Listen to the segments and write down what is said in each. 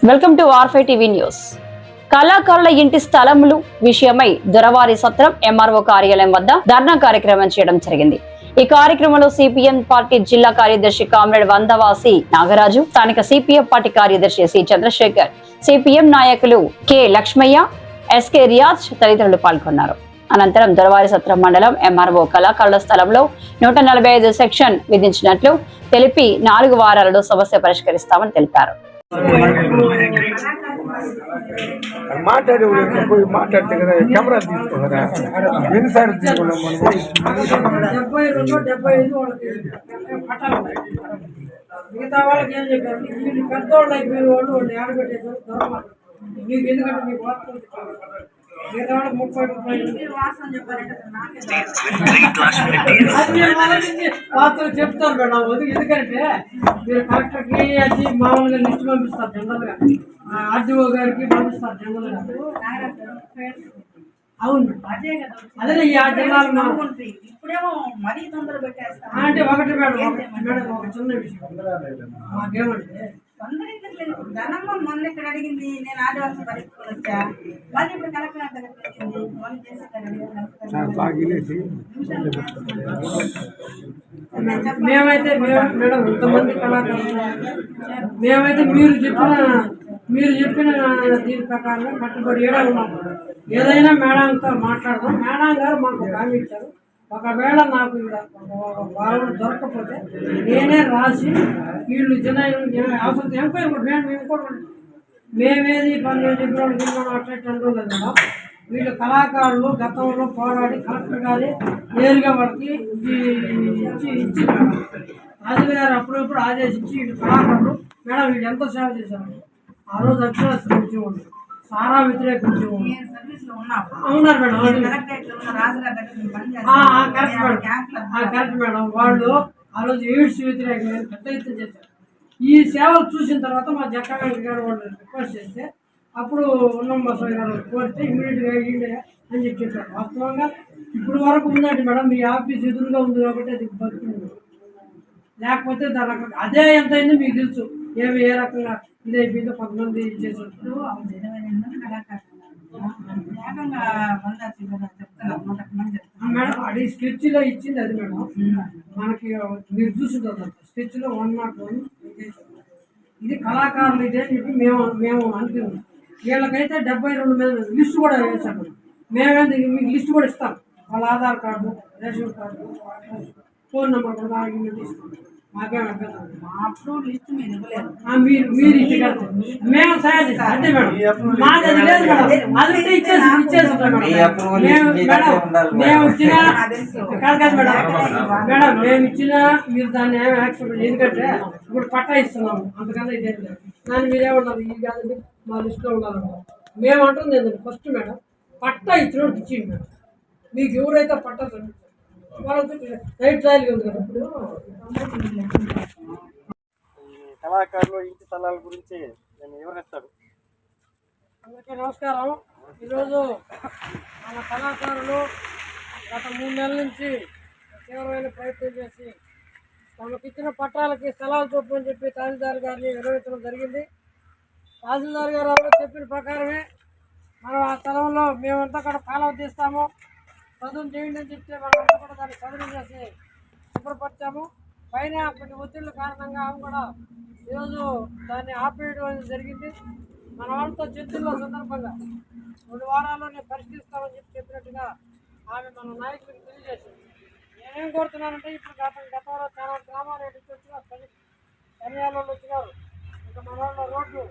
Welcome to R5 TV news. కళాకారుల ఇంటి స్థలములు విషయమై దొరవారి సత్రం ఎంఆర్ఓ కార్యాలయం వద్ద ధర్నా కార్యక్రమం చేయడం జరిగింది. ఈ కార్యక్రమంలో సిపిఎం పార్టీ జిల్లా కార్యదర్శి కామ్రేడ్ వందవాసి నాగరాజు, స్థానిక సిపిఎం పార్టీ కార్యదర్శి సి చంద్రశేఖర్, సిపిఎం నాయకులు కె లక్ష్మయ్య, ఎస్కే రియాజ్ తదితరులు పాల్గొన్నారు. అనంతరం దొరవారి సత్రం మండలం ఎంఆర్ఓ కళాకారుల స్థలంలో 145 సెక్షన్ విధించినట్లు తెలిపి 4 వారాలలో సమస్య పరిష్కరిస్తామని తెలిపారు. మాట్లాడితే కదా కెమెరా తీసుకోరా ఎన్నిసార్లు తీసుకున్నాం మిగతా వాళ్ళకి ఏం చెప్పారు, మీరు పెద్దవాళ్ళు అయిపోయిన వాళ్ళు ఆడబెట్టేసారు మీకు, ఎందుకంటే మీకు మిగతా వాళ్ళకి 30 వార్తలు చెప్తారు మేడం. ఎందుకంటే మీరు కలెక్టర్కి అది మామూలుగా లిస్ట్ పంపిస్తారు, జనరల్గా ఆర్డీఓ గారికి పంపిస్తారు జనరల్గా. అవును, అదే ఈ ఆ జిల్లాలో అంటే ఒకటి మేడం, ఒక చిన్న విషయం మాకేమంటే ధనమ్మ మొన్న ఇక్కడ అడిగింది, నేను ఆదివాసం పరిస్థితులు వచ్చా, మళ్ళీ ఇప్పుడు కలెక్టర్ మేమైతే మేడం ఇంతమంది కళాకారులు మేమైతే మీరు చెప్పిన దీని ప్రకారం కట్టుబడి ఉన్నాం. ఏదైనా మేడంతో మాట్లాడదాం. మేడం గారు మాకు హామీ ఇచ్చారు, ఒకవేళ నాకు వాళ్ళు దొరకకపోతే నేనే రాసి వీళ్ళు అవసరం ఎంక్వైరీ కూడా మేమేది 12 చెప్పిన అట్లా లేదు కదా. వీళ్ళు కళాకారులు గతంలో పోరాడి కలెక్టర్ గారి నేరుగా వాళ్ళకి ఇచ్చి రాజు గారు అప్పుడప్పుడు ఆదేశించి వీళ్ళు కళాకారులు మేడం వీళ్ళు ఎంతో సేవ చేశారు. ఆ రోజు అక్షరాస్త్రం ఉంచి సారా వ్యతిరేకించి ఉన్నారు మేడం. Correct madam. వాళ్ళు ఆ రోజు ఎయిడ్స్ వ్యతిరేకంగా పెద్ద ఎత్తున చేశారు. ఈ సేవలు చూసిన తర్వాత మా జక్కా వెంకట గారు వాళ్ళు రిక్వెస్ట్ చేస్తే అప్పుడు ఉన్నం బసయ్య గారు కోరితే ఇమీడియట్గా ఈడే అని చెప్పారు. వాస్తవంగా ఇప్పుడు వరకు ఉందండి మేడం, మీ ఆఫీస్ ఎదురుగా ఉంది కాబట్టి అది బతుకుంది. లేకపోతే దాని అదే ఎంత అయిందో మీకు తెలుసు, ఏ రకంగా ఇదైపోయిందో కొంతమంది చేశారు మేడం. అది స్కెచ్లో ఇచ్చింది అది మేడం. మనకి మీరు చూసుంటారు స్కెచ్లో 101 ఇది కళాకారులు ఇదే అని చెప్పి మేము అనుకున్నాం. వీళ్ళకైతే 72 మీద లిస్ట్ కూడా వేసాము. మేమైతే మీకు లిస్ట్ కూడా ఇస్తాం, వాళ్ళ Aadhaar card, ration card, phone number కూడా ఇస్తాం. మాకేం అభ్యంతరం మీరు ఇచ్చేస్తారు, మేము తయారు చేస్తాం అంతే మేడం. మాది అది లేదు మేడం, అది ఇచ్చేస్తాం మేము ఇచ్చిన కాదు మేడం మేము ఇచ్చినా మీరు దాన్ని ఏమి యాక్సెప్ట్, ఎందుకంటే ఇప్పుడు పట్టా ఇస్తున్నాము అంతకన్నా ఇదే లేదు. దాన్ని మీరేమన్నారు, ఇది కాదండి మా లిస్టులో ఉండాలన్నారు. మేము అంటుంది ఏంటంటే ఫస్ట్ మేడం పట్టా ఇచ్చినట్టు ఇచ్చింది మేడం. మీకు ఎవరైతే పట్టా వాళ్ళతో రైట్ ట్రయల్ ఉంది కదా. ఇప్పుడు కళాకారులు ఇంటి స్థలాల గురించి నేను వివరిస్తాను. అందరికీ నమస్కారం. ఈరోజు మన కళాకారులు గత 3 నెలల నుంచి తీవ్రమైన ప్రయత్నం చేసి తమకు ఇచ్చిన పట్టాలకి స్థలాలు చూపమని చెప్పి తహసీల్దార్ గారిని నిర్వహించడం జరిగింది. తహసీల్దార్ గారు చెప్పిన ప్రకారమే మనం ఆ స్థలంలో మేమంతా కూడా కాలువ తీస్తాము, చదువు చేయండి అని చెప్తే మనమంతా కూడా దాన్ని చదువు చేసి శుభ్రపరిచాము. పైన కొన్ని ఒత్తిళ్ల కారణంగా ఆమె కూడా ఈరోజు దాన్ని ఆపేయడం అనేది జరిగింది. మన వాళ్ళతో చర్చల్లో సందర్భంగా 2 వారాల్లో నేను పరిష్కరిస్తామని చెప్పినట్టుగా ఆమె మన నాయకులకు తెలియజేసింది. నేనేం కోరుతున్నానంటే ఇప్పుడు గతంలో చాలా గ్రామాలు వచ్చినారు, కన్యాలలో వచ్చినారు, ఇంకా మన వాళ్ళ రోడ్లు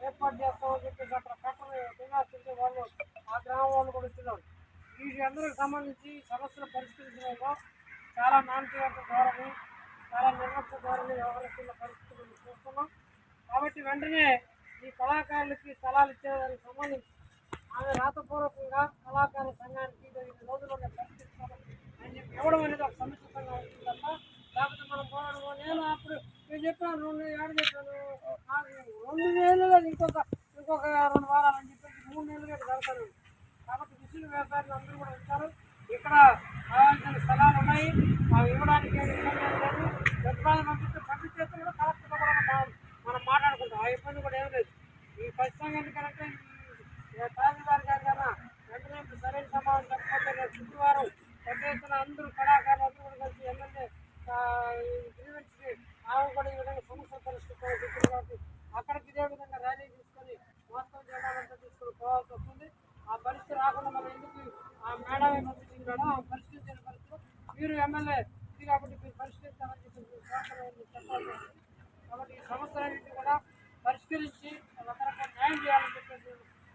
ఏర్పాటు చేస్తామని చెప్పేసి అక్కడ కట్టలు వాళ్ళు ఆ గ్రామం వాళ్ళు కూడా వచ్చినారు. వీటందరికి సంబంధించి సమస్యలు పరిష్కరించడంలో చాలా నాణ్యత ధోరణి, చాలా నిర్లక్ష్య ధోరణి వ్యవహరిస్తున్న పరిస్థితులు చూస్తున్నాం. కాబట్టి వెంటనే ఈ కళాకారులకి స్థలాలు ఇచ్చేదానికి సంబంధించి ఆమె రాతపూర్వకంగా కళాకారుల సంఘానికి 5 రోజుల్లోనే పరిష్కరిస్తామని ఆయన చెప్పి ఇవ్వడం అనేది ఒక సముచితంగా ఉంటుంది తప్ప, లేకపోతే మనం పోరాడము. నేను అప్పుడు నేను చెప్పాను 2 ఏడు చెప్పాను, 2 నెలలుగా ఇంకొక 2 వారాలని చెప్పేసి 3 నెలలుగా జరుగుతాను. కాబట్టి విసులు వ్యాపారులు అందరూ కూడా ఉంటారు. ఇక్కడ కావాల్సిన స్థలాలు ఉన్నాయి, అవి ఇవ్వడానికి ఏమి ఇబ్బంది లేదు. ఎప్పుడైనా పంపిస్తే పంపించేస్తే కూడా కలెక్టర్ కూడా మనం మాట్లాడుకుంటాం, ఆ ఇబ్బంది కూడా ఏం లేదు. ఈ ఖచ్చితంగా ఎందుకంటే తహసీల్దార్ గారు కన్నా వెంటనే సరైన సమాధానం చెప్పకపోతే రేపు శుక్రవారం పెద్ద ఎత్తున అందరూ కళాకారులు అందరూ కూడా కలిసి ఎమ్మెల్యే గ్రీవెన్స్కి ఆమె కూడా ఈ విధంగా సమస్య పరిష్కరించాలి కాబట్టి అక్కడికి ఇదే విధంగా ర్యాలీ తీసుకొని మొత్తం జనాలంతా తీసుకొని పోవాల్సి వస్తుంది. ఆ పరిస్థితి రాకుండా మనం ఎందుకు ఆ మేడమే పంపించింది మేడం ఆ పరిష్కరించిన పరిస్థితి మీరు ఎమ్మెల్యే ఇది కాబట్టి మీరు పరిష్కరించాలని చెప్పి చెప్పాల్సి వస్తుంది. కాబట్టి ఈ సమస్యలన్నింటినీ కూడా పరిష్కరించి రకరకాల న్యాయం చేయాలని చెప్పేసి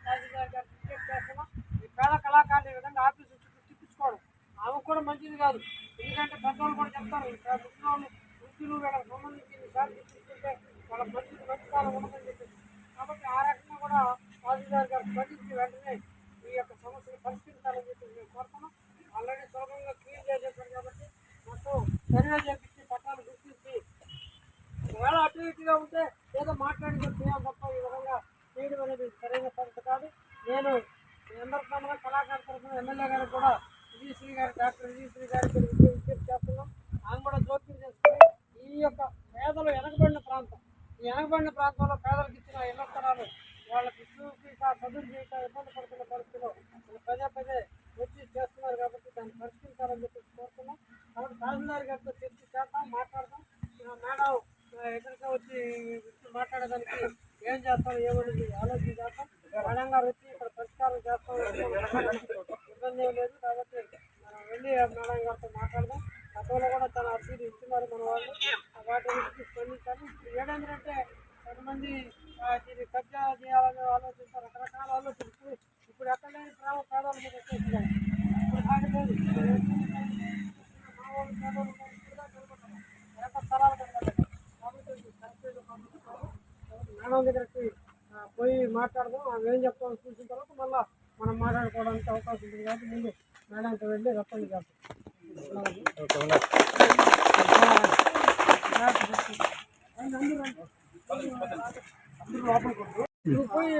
తహసీల్దార్ గారు విజ్ఞప్తి చేస్తున్నాం. ఈ పేద కళాకారులు ఈ విధంగా ఆఫీసు తిప్పించుకోవడం ఆమెకు కూడా మంచిది కాదు. ఎందుకంటే పెద్దవాళ్ళు కూడా చెప్తారు వృత్తులు వీళ్ళకి సంబంధించి సార్లు తీసుకుంటే వాళ్ళ మంచి కాలం ఉండదని చెప్పేసి. కాబట్టి ఆ రకంగా కూడా తహసీల్దార్ గారు స్పందించి వెంటనే ఈ యొక్క సమస్యను పరిష్కరించాలని చెప్పి మేము కోరుతున్నాం. ఆల్రెడీ సులభంగా క్లీన్ చేసేసారు కాబట్టి మొత్తం సర్వే చేపించి పట్టాలు గుర్తించి ఒకవేళ అటు ఇటుగా ఉంటే ఏదో మాట్లాడి చేయాలి తప్ప ఈ విధంగా చేయడం అనేది సరైన పద్ధతి కాదు. నేను అందరికీ కళాకారు తరఫున ఎమ్మెల్యే గారికి కూడా విజయశ్రీ గారి డాక్టర్ విజయశ్రీ గారికి విజ్ఞప్తి చేస్తున్నాం. ఆమె కూడా జోక్యం చేసుకుని ఈ యొక్క పేదలు వెనకబడిన ప్రాంతం ఈ వెనకబడిన ప్రాంతంలో పేదలకు ఇచ్చిన ఇళ్ల స్థలాలు వాళ్ళకి చూసి చదువు చేయక ఇబ్బంది పడుతున్న పరిస్థితిలో పదే వచ్చి చేస్తున్నారు కాబట్టి దాన్ని పరిష్కరించాలని చెప్పి కోరుతున్నాం. కాబట్టి తహసీల్దార్ గారితో చర్చ చేద్దాం మాట్లాడదాం. మేడం ఎక్కడికి వచ్చి మాట్లాడడానికి ఏం చేస్తాం ఏమనేది ఆలోచన చేస్తాం. మేడం గారు వచ్చి ఇక్కడ పరిష్కారం చేస్తాం ఇబ్బంది ఏం లేదు. కాబట్టి మనం వెళ్ళి మేడం గారితో మాట్లాడదాం. గతంలో కూడా తన అర్జీలు ఇస్తున్నారు మన వాళ్ళు వాటిని స్పందించాలి. ఏడేంటంటే కొంతమంది దీన్ని కబ్జా చేయాలని ఆలోచిస్తారు రకరకాల ఆలోచనలు ఇప్పుడు ఎక్కడ లేని ప్రేమ పేదవాళ్ళ మీద వచ్చేస్తున్నారు. ఇప్పుడు కాకపోతే మా వాళ్ళు పేదవాళ్ళు ఎంత స్థలాలు కనబడ్డాయి కాబట్టి మేడం దగ్గరికి పోయి మాట్లాడదాం. ఆమె ఏం చెప్తామో చూసిన తర్వాత మళ్ళీ మనం మాట్లాడుకోవడానికి అవకాశం ఉంటుంది కాబట్టి ముందు మేడంతో వెళ్ళి రప్పండి చేద్దాం. అందరూ లోపలికి పోయి